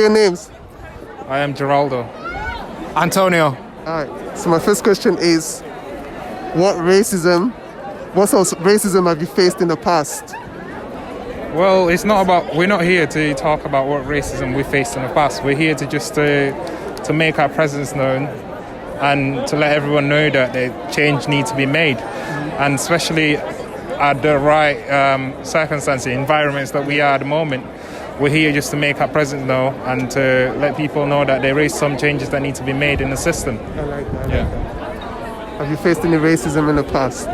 are your names? I am Geraldo. Antonio. Alright, so my first question is, what sort of racism have you faced in the past? Well, we're not here to talk about what racism we faced in the past. We're here to make our presence known and to let everyone know that the change needs to be made. And especially at the right circumstances, environments that we are at the moment, we're here just to make our presence known and to let people know that there is some changes that need to be made in the system. I like that. Have you faced any racism in the past?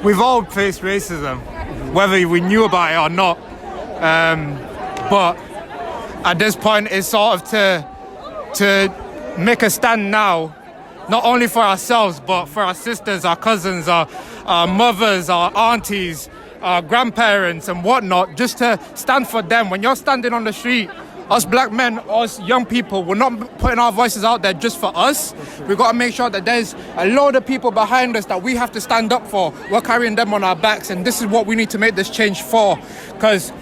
We've all faced racism, whether we knew about it or not. But at this point, it's sort of to make a stand now, not only for ourselves, but for our sisters, our cousins, our mothers, our aunties, our grandparents and whatnot, just to stand for them. When you're standing on the street, us black men, us young people, we're not putting our voices out there just for us. We've got to make sure that there's a load of people behind us that we have to stand up for. We're carrying them on our backs, and this is what we need to make this change for. Because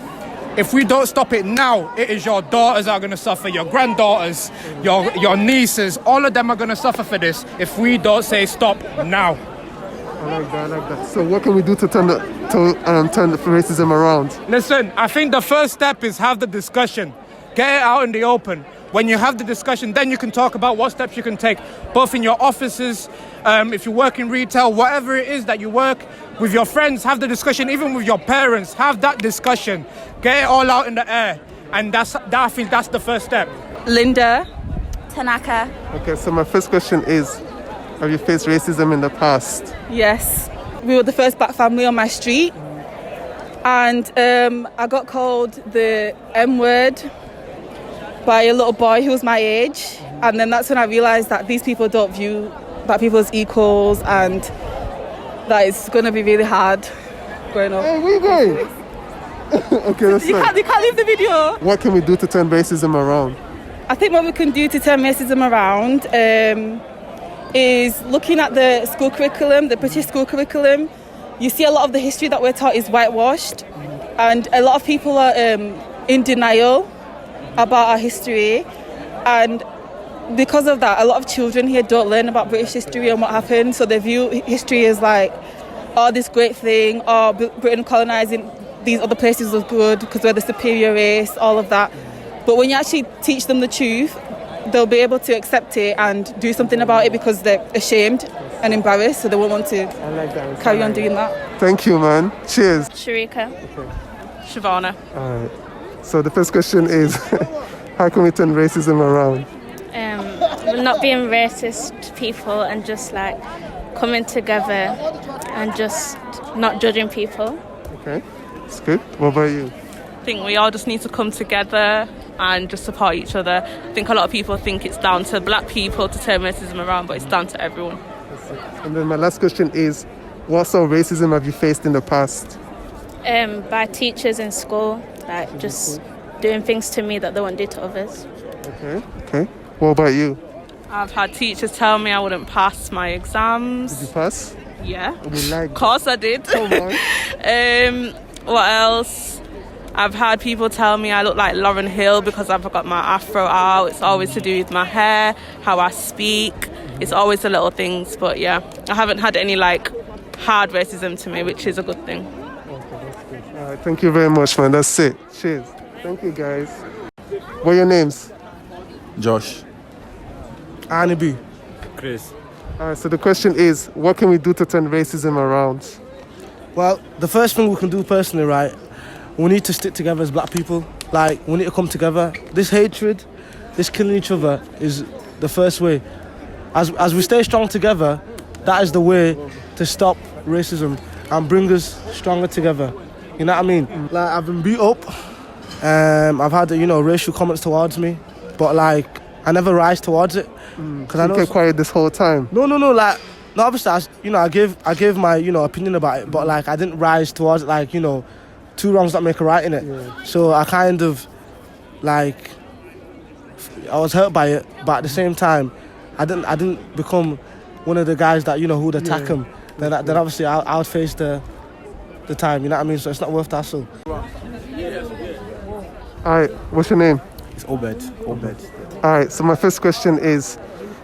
if we don't stop it now, it is your daughters are going to suffer, your granddaughters, your nieces, all of them are going to suffer for this if we don't say stop now. I like that. So what can we do to turn the racism around? Listen, I think the first step is have the discussion. Get it out in the open. When you have the discussion, then you can talk about what steps you can take, both in your offices, if you work in retail, whatever it is that you work, with your friends, have the discussion, even with your parents, have that discussion. Get it all out in the air. And I think that's the first step. Linda. Tanaka. Okay, so my first question is, have you faced racism in the past? Yes. We were the first black family on my street. And I got called the M word by a little boy who was my age. And then that's when I realised that these people don't view black people as equals, and that it's going to be really hard growing up. Hey, where you going? Okay, that's You can't leave the video. What can we do to turn racism around? I think what we can do to turn racism around is looking at the school curriculum, the British school curriculum. You see a lot of the history that we're taught is whitewashed, and a lot of people are in denial about our history, and because of that, a lot of children here don't learn about British history and what happened, so they view history as like, oh, this great thing, or Britain colonising these other places was good because we're the superior race, all of that. But when you actually teach them the truth, they'll be able to accept it and do something about it because they're ashamed and embarrassed, so they won't want to carry on doing that. Thank you, man. Cheers. Sharika. Okay. Siobhana. All right. So the first question is, how can we turn racism around? Not being racist to people and just like coming together and just not judging people. Okay, that's good. What about you? I think we all just need to come together and just support each other. I think a lot of people think it's down to black people to turn racism around, but it's down to everyone. And then my last question is, what sort of racism have you faced in the past? By teachers in school, like just doing things to me that they won't do to others. Okay. What about you? I've had teachers tell me I wouldn't pass my exams. Did you pass? Yeah. Of course I did. Come on. What else? I've had people tell me I look like Lauryn Hill because I've got my afro out. It's always to do with my hair, how I speak. It's always the little things. But yeah, I haven't had any like hard racism to me, which is a good thing. Okay, that's good. All right, thank you very much, man. That's it. Cheers. Thank you, guys. What are your names? Josh. Anibu. Chris. All right, so the question is, what can we do to turn racism around? Well, the first thing we can do personally, right, we need to stick together as black people. Like, we need to come together. This hatred, this killing each other is the first way. As we stay strong together, that is the way to stop racism and bring us stronger together. You know what I mean? Like, I've been beat up. I've had, racial comments towards me. But, like, I never rise towards it. Because I know kept quiet this whole time. No. Like, no, obviously, I gave my, opinion about it. But, like, I didn't rise towards it, like, two wrongs don't make a right in it. Yeah. So I kind of, like, I was hurt by it. But at the same time, I didn't become one of the guys that, who would attack him. Then obviously, I would face the time, you know what I mean? So it's not worth the hassle. All right, what's your name? It's Obed. Obed. All right, so my first question is,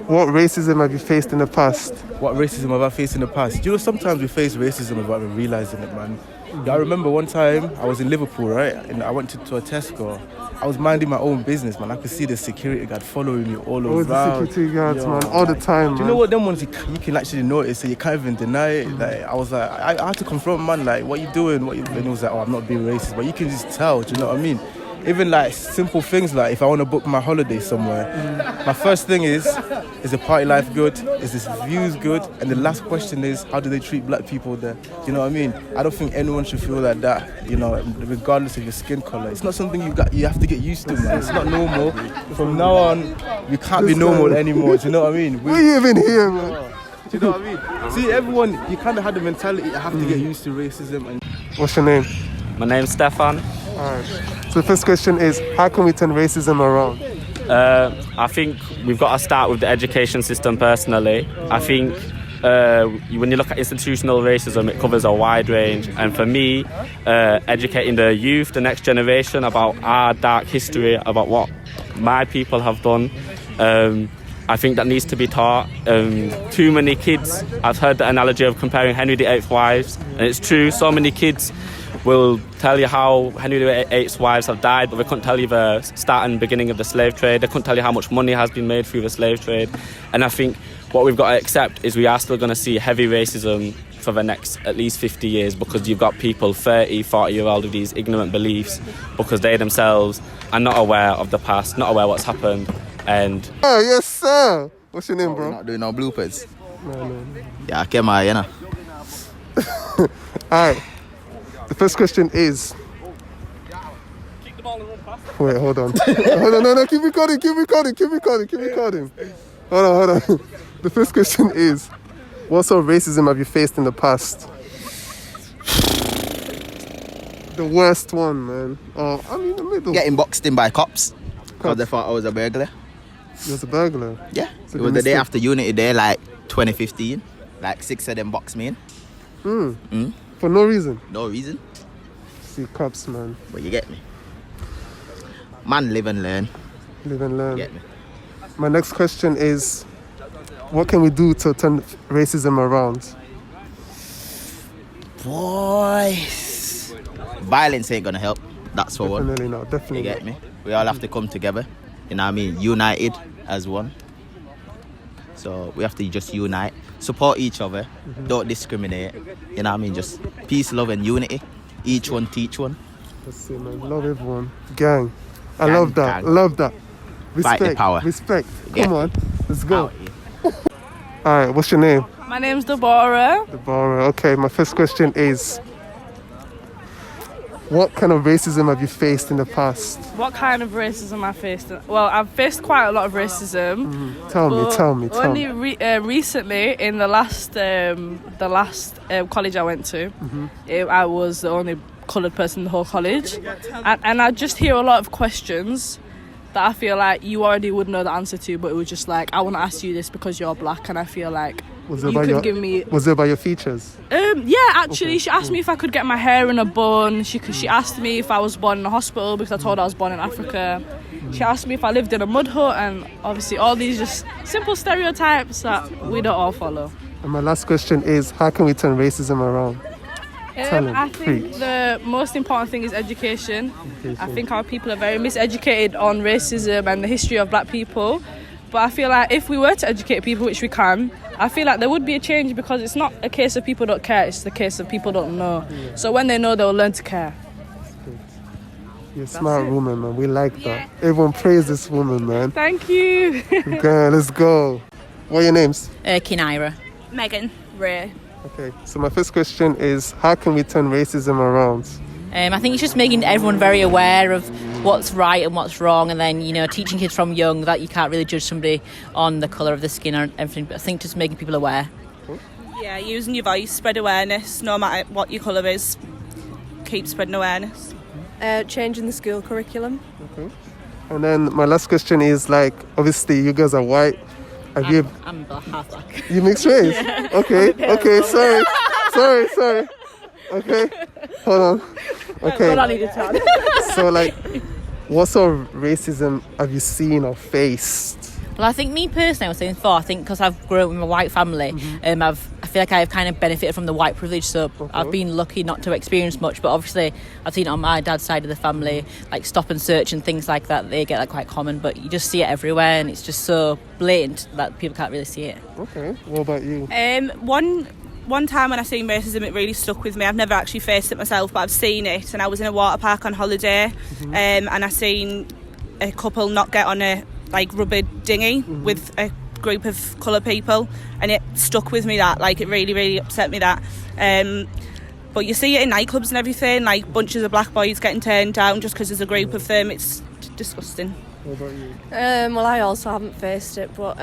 what racism have you faced in the past? What racism have I faced in the past? You know, sometimes we face racism without even realising it, man. Yeah, I remember one time I was in Liverpool, right? And I went to a Tesco. I was minding my own business, man. I could see the security guard following me all Always around. the security guards, Yo, man, all the time, Do you know what them ones you can actually notice, so you can't even deny it? Like, I was like, I had to confront man, like, what you doing? And he was like, oh, I'm not being racist, but you can just tell. Do you know what I mean? Even like simple things like if I want to book my holiday somewhere, my first thing is the party life good? Is this views good? And the last question is, how do they treat black people there? Do you know what I mean? I don't think anyone should feel like that, you know, regardless of your skin color. It's not something you have to get used to, man. It's not normal. From now on, we can't be normal anymore. Do you know what I mean? Why are you even here, man? Do you know what I mean? See, everyone, you kind of had the mentality, I have to get used to racism. And What's your name? My name's Stefan. All right. So the first question is, how can we turn racism around? I think we've got to start with the education system personally. I think when you look at institutional racism, it covers a wide range. And for me, educating the youth, the next generation, about our dark history, about what my people have done, I think that needs to be taught. Too many kids, I've heard the analogy of comparing Henry VIII's wives, and it's true, so many kids will tell you how Henry VIII's wives have died, but they couldn't tell you the start and beginning of the slave trade. They couldn't tell you how much money has been made through the slave trade. And I think what we've got to accept is we are still going to see heavy racism for the next at least 50 years, because you've got people 30, 40-year-old with these ignorant beliefs because they themselves are not aware of the past, not aware what's happened. And Oh, yes, sir. What's your name, bro? Not doing no bloopers. No. Yeah, I came out, you know. All right. The first question is... Wait, hold on. No, keep recording. Hold on. The first question is, what sort of racism have you faced in the past? The worst one, man. Oh, I mean, the middle. Getting boxed in by cops because they thought I was a burglar. You was a burglar? Yeah. So it was the day after Unity Day, like 2015. Like 6 of them boxed me in. For no reason? No reason. See, cops, man. But you get me. Man, live and learn. Live and learn. You get me. My next question is, what can we do to turn racism around? Boys. Violence ain't gonna help. That's for one. Definitely not. Definitely You get not. me? We all have to come together. You know what I mean? United as one. So we have to just unite, support each other, don't discriminate. You know what I mean? Just peace, love and unity. Each one teach one. That's it, man. Love everyone. Gang. I Gang, love that. gang. Love that. Respect. Fight the power. Respect. Yeah. Come on. Let's go. Out here. All right. What's your name? My name's Deborah. Deborah. Okay. My first question is, what kind of racism have you faced in the past? What kind of racism I faced? Well, I've faced quite a lot of racism. Tell me. Only recently, in the last college I went to, I was the only coloured person in the whole college, and I just hear a lot of questions that I feel like you already would know the answer to, but it was just like, I want to ask you this because you're black, and I feel like Was you it about could give me. Was it about your features? Yeah, actually, she asked me if I could get my hair in a bun. She asked me if I was born in a hospital because I told her I was born in Africa. She asked me if I lived in a mud hut, and obviously all these just simple stereotypes that we don't all follow. And my last question is, how can we turn racism around? I think the most important thing is education. I think our people are very miseducated on racism and the history of black people. But I feel like if we were to educate people, which we can, I feel like there would be a change, because it's not a case of people don't care, it's the case of people don't know. Yeah. So when they know, they'll learn to care. You're a smart woman, man. We like that. Everyone praise this woman, man. Thank you. Okay, let's go. What are your names? Kinaira. Megan. Ray. Okay, so my first question is, how can we turn racism around? I think it's just making everyone very aware of what's right and what's wrong, and then, you know, teaching kids from young that you can't really judge somebody on the colour of the skin or everything, but I think just making people aware. Yeah, using your voice, spread awareness, no matter what your colour is. Keep spreading awareness. Changing the school curriculum. Okay. And then my last question is, like, obviously you guys are white. I'm half black. You mixed race? Yeah. Okay, sorry. Okay, hold on. Okay. Well, I need to tell. So, like, What sort of racism have you seen or faced? Well, I think me personally, I was saying before, I think because I've grown up with a white family, I feel like I've kind of benefited from the white privilege, so I've been lucky not to experience much, but obviously I've seen it on my dad's side of the family, like stop and search and things like that, they get like quite common, but you just see it everywhere and it's just so blatant that people can't really see it. Okay, what about you? One time when I seen racism, it really stuck with me. I've never actually faced it myself, but I've seen it, and I was in a water park on holiday, and I seen a couple not get on a rubber dinghy with a group of coloured people, and it stuck with me. That it really upset me that. But you see it in nightclubs and everything, like bunches of black boys getting turned down just because there's a group of them. It's disgusting. What about you? Well, I also haven't faced it, but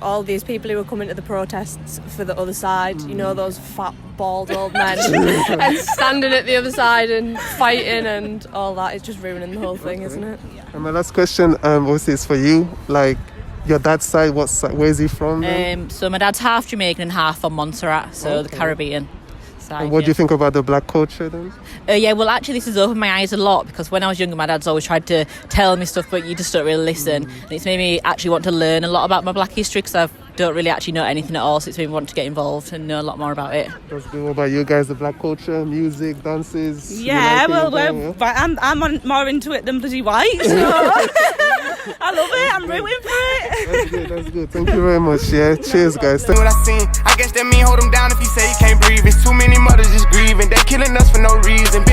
all these people who were coming to the protests for the other side, you know, those fat bald old men and standing at the other side and fighting and all that, it's just ruining the whole thing, isn't it? And my last question obviously is for you, your dad's side, where is he from then? So my dad's half Jamaican and half from Montserrat, so the Caribbean side. And what do you think about the black culture then? Well, actually this has opened my eyes a lot, because when I was younger my dad's always tried to tell me stuff, but you just don't really listen, and it's made me actually want to learn a lot about my black history, because I don't really actually know anything at all, so it's made me want to get involved and know a lot more about it. That's good. What about you guys, the black culture, music, dances? Yeah, I'm more into it than bloody white, so I love it, I'm rooting for it. That's good. Thank you very much. Yeah, cheers guys. What I seen, I guess that mean hold them down if you say you can't breathe. It's too many mothers just grieving, they killing us for no reason.